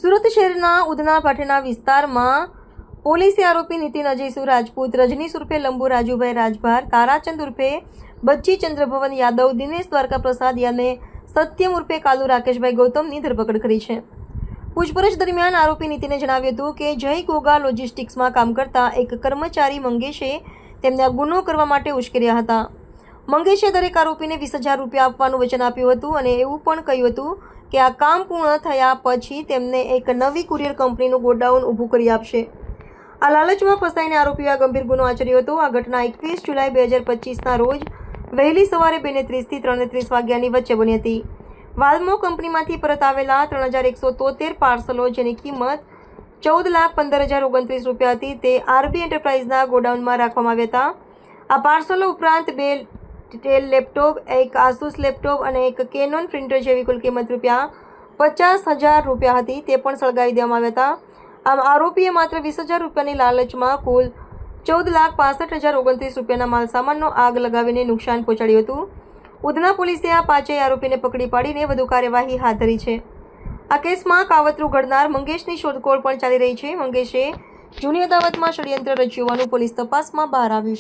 સુરત શહેરના ઉધના પાટીના વિસ્તારમાં પોલીસે આરોપી નીતિન અજયસુ રાજપૂત, રજનીશ ઉર્ફે લંબુ રાજુભાઈ રાજભાર, તારાચંદ ઉર્ફે બચ્ચી ચંદ્રભવન યાદવ, દિનેશ દ્વારકા પ્રસાદ અને સત્યમ ઉર્ફે કાલુ રાકેશભાઈ ગૌતમની ધરપકડ કરી છે. પૂછપરછ દરમિયાન આરોપી નીતિને જણાવ્યું હતું કે જય ગોગા લોજિસ્ટિક્સમાં કામ કરતા એક કર્મચારી મંગેશે તેમને આ ગુનો કરવા માટે ઉશ્કેર્યા હતા. મંગેશે દરેક આરોપીને 20,000 રૂપિયા આપવાનું વચન આપ્યું હતું અને એવું પણ કહ્યું હતું કે આ કામ પૂર્ણ થયા પછી તેમને એક નવી કુરિયર કંપનીનું ગોડાઉન ઊભું કરી આપશે. આ લાલચમાં ફસાઈને આરોપીઓએ ગંભીર ગુનો આચર્યો હતો. આ ઘટના 21 જુલાઈ 2025ના રોજ વહેલી સવારે 2:30 થી 3:30 વાગ્યાની વચ્ચે બની હતી. વાલ્મો કંપનીમાંથી પરત આવેલા 3,173 પાર્સલો જેની કિંમત 14,15,029 રૂપિયા હતી તે આરબી એન્ટરપ્રાઇઝના ગોડાઉનમાં રાખવામાં આવ્યા હતા. આ પાર્સલો ઉપરાંત 2 ડેલ લેપટોપ, એક આસુસ લેપટોપ અને એક કેનોન પ્રિન્ટર જેવી કુલ કિંમત ₹50,000 રૂપિયા હતી તે પણ સળગાવી દેવામાં આવ્યા હતા. આમ આરોપીએ માત્ર 20,000 રૂપિયાની લાલચમાં કુલ 14,65,029 રૂપિયાના માલસામાનનો આગ લગાવીને નુકસાન પહોંચાડ્યું હતું. ઉધના પોલીસે આ પાંચેય આરોપીને પકડી પાડીને વધુ કાર્યવાહી હાથ ધરી છે. આ કેસમાં કાવતરું ઘડનાર મંગેશની શોધખોળ પણ ચાલી રહી છે. મંગેશે જૂની અદાવતમાં ષડયંત્ર રચ્યું હોવાનું પોલીસ તપાસમાં બહાર આવ્યું છે.